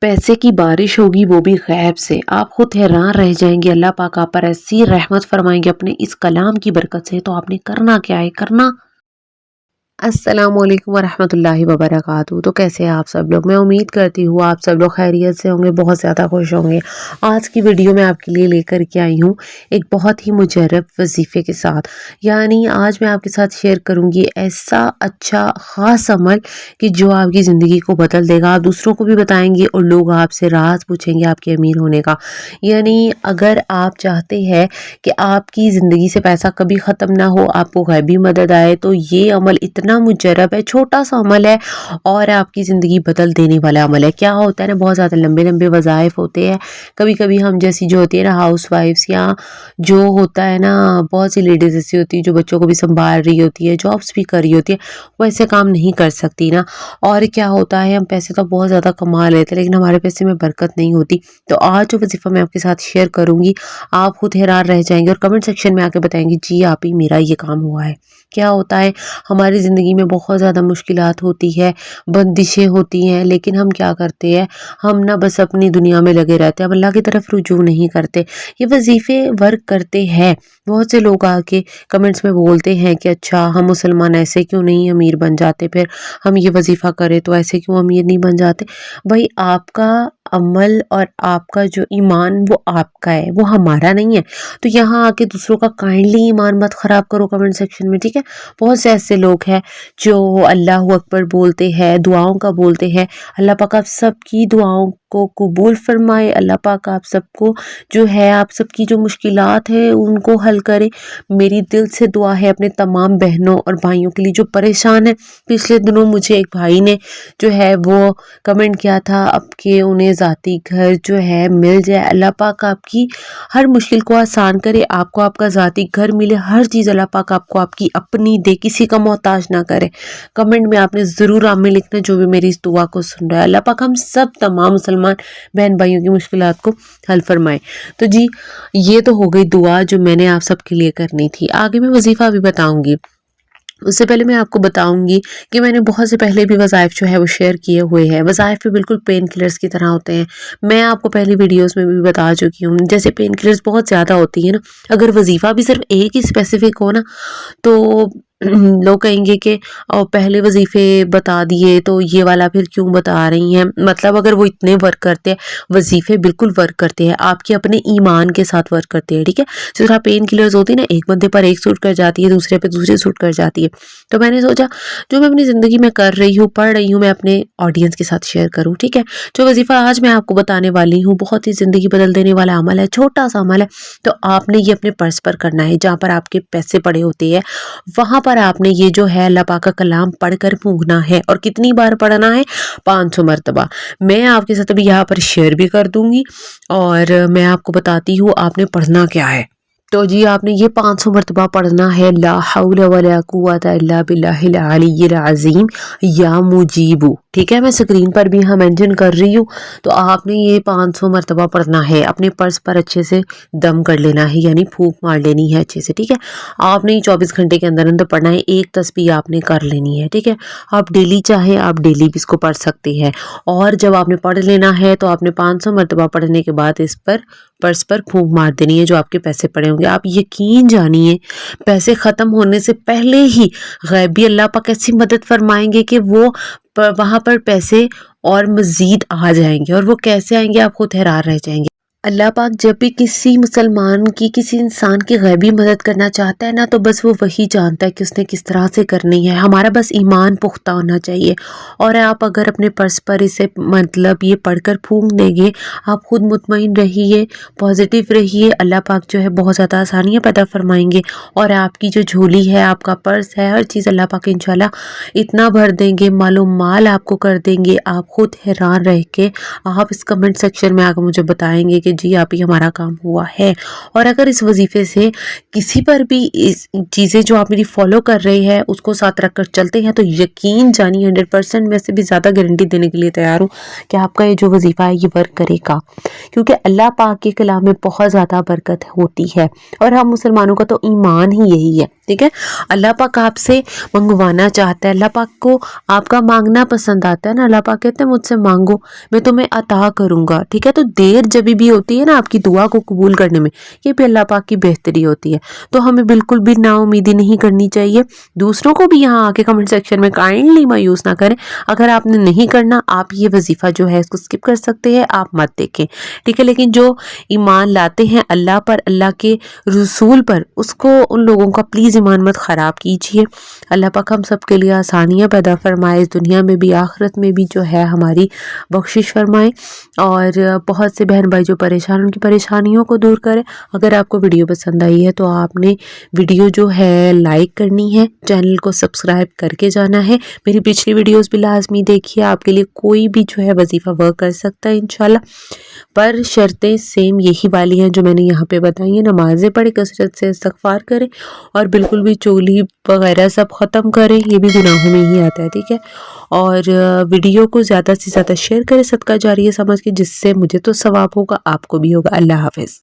पैसे की बारिश होगी वो भी गैब से। आप खुद हैरान रह जाएंगे। अल्लाह पाक आप पर ऐसी रहमत फरमाएंगे अपने इस कलाम की बरकत से। तो आपने करना क्या है, करना। अस्सलामुअलैकुम वरहमतुल्लाहि वबरकातुहू। तो कैसे हैं आप सब लोग? मैं उम्मीद करती हूँ आप सब लोग खैरियत से होंगे, बहुत ज़्यादा खुश होंगे। आज की वीडियो में आपके लिए लेकर के आई हूँ एक बहुत ही मुजर्रब वजीफ़े के साथ। यानी आज मैं आपके साथ शेयर करूँगी ऐसा अच्छा ख़ास अमल कि जो आपकी ज़िंदगी को बदल देगा। आप दूसरों को भी बताएंगे और लोग आपसे राज पूछेंगे आपके अमीर होने का। यानी अगर आप चाहते हैं कि आपकी ज़िंदगी से पैसा कभी ख़त्म ना हो, आपको गैबी मदद आए, तो ये अमल इतना मुजर्रब है, छोटा सा अमल है और आपकी ज़िंदगी बदल देने वाला अमल है। क्या होता है ना, बहुत ज़्यादा लंबे लंबे वज़ाइफ होते हैं। कभी कभी हम जैसी जो होती है ना हाउस वाइफ्स, या जो होता है ना बहुत सी लेडीज़ ऐसी होती है जो बच्चों को भी संभाल रही होती है, जॉब्स भी कर रही होती है, वो ऐसे काम नहीं कर सकती ना। और क्या होता है, हम पैसे तो बहुत ज़्यादा कमा लेते हैं लेकिन हमारे पैसे में बरकत नहीं होती। तो आज जो वजीफ़ा मैं आपके साथ शेयर करूँगी, आप खुद हैरान रह जाएंगे और कमेंट सेक्शन में आके बताएंगे जी आप ही मेरा ये काम हुआ है। क्या होता है, हमारी ज़िंदगी में बहुत ज़्यादा मुश्किलात होती है, बंदिशें होती हैं, लेकिन हम क्या करते हैं, हम ना बस अपनी दुनिया में लगे रहते हैं, हम अल्लाह की तरफ रुजू नहीं करते। ये वजीफ़े वर्क करते हैं। बहुत से लोग आके कमेंट्स में बोलते हैं कि अच्छा हम मुसलमान ऐसे क्यों नहीं अमीर बन जाते, फिर हम ये वजीफ़ा करें तो ऐसे क्यों अमीर नहीं बन जाते। भाई आपका अमल और आपका जो ईमान वो आपका है, वो हमारा नहीं है। तो यहाँ आके दूसरों का काइंडली ईमान मत ख़राब करो कमेंट सेक्शन में, ठीक है। बहुत से ऐसे लोग हैं जो अल्लाह अकबर बोलते हैं, दुआओं का बोलते हैं। अल्लाह पाक आप सबकी दुआओं को कबूल फरमाए। अल्लाह पाक आप सबको जो है, आप सबकी जो मुश्किलात है उनको हल करे। मेरी दिल से दुआ है अपने तमाम बहनों और भाइयों के लिए जो परेशान है। पिछले दिनों मुझे एक भाई ने जो है वो कमेंट किया था अब कि उन्हें ज़ाती घर जो है मिल जाए। अल्लाह पाक आपकी हर मुश्किल को आसान करे, आपको आपका ज़ाती घर मिले, हर चीज़ अल्लाह पाक आपको आपकी अपनी दे, किसी का मोहताज ना करे। कमेंट में आपने ज़रूर आमीन लिखना जो भी मेरी इस दुआ को सुन रहा है। अल्लाह पाक हम सब तमाम मुसलमान बहन भाइयों की मुश्किलात को हल फरमाए। तो जी ये तो हो गई दुआ जो मैंने आप सबके लिए करनी थी। आगे मैं वजीफ़ा भी बताऊंगी। उससे पहले मैं आपको बताऊंगी कि मैंने बहुत से पहले भी वज़ाइफ जो है वो शेयर किए हुए हैं। वज़ाइफ भी बिल्कुल पेन किलर्स की तरह होते हैं। मैं आपको पहली वीडियोस में भी बता चुकी हूँ। जैसे पेन किलर्स बहुत ज़्यादा होती है ना, अगर वजीफ़ा भी सिर्फ एक ही स्पेसिफिक हो ना तो लोग कहेंगे कि पहले वजीफ़े बता दिए तो ये वाला फिर क्यों बता रही हैं। मतलब अगर वो इतने वर्क करते हैं, वजीफ़े बिल्कुल वर्क करते हैं, आपके अपने ईमान के साथ वर्क करते हैं, ठीक है। जिस तरह पेन किलर्स होती है ना, एक बंदे पर एक सूट कर जाती है, दूसरे पे दूसरी सूट कर जाती है। तो मैंने सोचा जो मैं अपनी ज़िंदगी में कर रही हूँ, पढ़ रही हूँ, मैं अपने ऑडियंस के साथ शेयर करूँ, ठीक है। जो वजीफ़ा आज मैं आपको बताने वाली हूँ बहुत ही ज़िंदगी बदल देने वाला अमल है, छोटा सा अमल है। तो आपने ये अपने पर्स पर करना है, जहाँ पर आपके पैसे पड़े होते हैं वहाँ पर आपने ये जो है अल्लाह पाक का कलाम पढ़कर फूंकना है। और कितनी बार पढ़ना है? 500 मरतबा। मैं आपके साथ अभी यहाँ पर शेयर भी कर दूंगी और मैं आपको बताती हूँ आपने पढ़ना क्या है। तो जी आपने ये 500 मरतबा पढ़ना है, ला हौला वला कुव्वता इल्ला बिल्लाहिल अलिय्यिल अज़ीम या मुजीबू, ठीक है। मैं स्क्रीन पर भी यहाँ मेंशन कर रही हूँ। तो आपने ये 500 मरतबा पढ़ना है, अपने पर्स पर अच्छे से दम कर लेना है, यानी फूंक मार लेनी है अच्छे से, ठीक है। आपने 24 घंटे के अंदर अंदर पढ़ना है, एक तस्बीह आपने कर लेनी है, ठीक है। आप डेली चाहे आप डेली भी इसको पढ़ सकते हैं। और जब आपने पढ़ लेना है तो आपने 500 मरतबा पढ़ने के बाद इस पर पर्स पर फूंक मार देनी है जो आपके पैसे पड़े होंगे। आप यकीन जानिए पैसे ख़त्म होने से पहले ही गैबी अल्लाह पाक ऐसी मदद फरमाएंगे कि वो वहाँ पर पैसे और मज़ीद आ जाएंगे। और वो कैसे आएंगे आप खुद हैरान रह जाएंगे। अल्लाह पाक जब भी किसी मुसलमान की, किसी इंसान की गैबी मदद करना चाहता है ना, तो बस वो वही जानता है कि उसने किस तरह से करनी है। हमारा बस ईमान पुख्ता होना चाहिए। और आप अगर अपने पर्स पर इसे मतलब ये पढ़कर फूंक देंगे, आप खुद मुतमईन रहिए, पॉजिटिव रहिए, अल्लाह पाक जो है बहुत ज़्यादा आसानियाँ पैदा फरमाएंगे। और आपकी जो झोली है, आपका पर्स है, हर चीज़ अल्लाह पाक इंशाल्लाह इतना भर देंगे, मालो माल आपको कर देंगे। आप खुद हैरान रह के आप इस कमेंट सेक्शन में आकर मुझे बताएंगे कि जी आप ही हमारा काम हुआ है। और अगर इस वजीफे से किसी पर भी इस चीज़ें जो आप मेरी फॉलो कर रहे हैं उसको साथ रख कर चलते हैं, तो यकीन जानिए 100% मैं से भी ज़्यादा गारंटी देने के लिए तैयार हूँ कि आपका ये जो वजीफ़ा है ये वर्क करेगा। क्योंकि अल्लाह पाक के कलाम में बहुत ज़्यादा बरकत होती है और हम मुसलमानों का तो ईमान ही यही है। ٹھیک ہے. اللہ پاک آپ سے منگوانا چاہتا ہے, اللہ پاک کو آپ کا مانگنا پسند آتا ہے نا. اللہ پاک کہتے ہیں مجھ سے مانگو میں تمہیں عطا کروں گا, ٹھیک ہے. تو دیر جب بھی ہوتی ہے نا آپ کی دعا کو قبول کرنے میں, یہ بھی اللہ پاک کی بہتری ہوتی ہے. تو ہمیں بالکل بھی نا امیدی نہیں کرنی چاہیے. دوسروں کو بھی یہاں آ کے کمنٹ سیکشن میں کائنڈلی مایوس نہ کریں. اگر آپ نے نہیں کرنا, آپ یہ وظیفہ جو ہے اس کو اسکپ کر سکتے ہیں, آپ مت دیکھیں, ٹھیک ہے. لیکن جو ایمان لاتے ہیں اللہ پر, اللہ کے رسول پر, اس کو ان لوگوں کا پلیز ایمان مت خراب کیجیے. اللہ پاک ہم سب کے لیے آسانیاں پیدا فرمائے, اس دنیا میں بھی آخرت میں بھی جو ہے ہماری بخشش فرمائے. اور بہت سے بہن بھائی جو پریشان, ان کی پریشانیوں کو دور کرے. اگر آپ کو ویڈیو پسند آئی ہے تو آپ نے ویڈیو جو ہے لائک کرنی ہے, چینل کو سبسکرائب کر کے جانا ہے. میری پچھلی ویڈیوز بھی لازمی دیکھیے, آپ کے لیے کوئی بھی جو ہے وظیفہ ورک کر سکتا ہے انشاءاللہ. پر شرطیں سیم یہی والی ہیں جو میں نے یہاں پہ بتائی ہیں. نمازیں پڑھیں, کثرت سے استغفار کریں, اور بالکل بھی چولی وغیرہ سب ختم کریں, یہ بھی گناہوں میں ہی آتا ہے, ٹھیک ہے. اور ویڈیو کو زیادہ سے زیادہ شیئر کریں صدقہ جاریہ سمجھ کے, جس سے مجھے تو ثواب ہوگا, آپ کو بھی ہوگا. اللہ حافظ.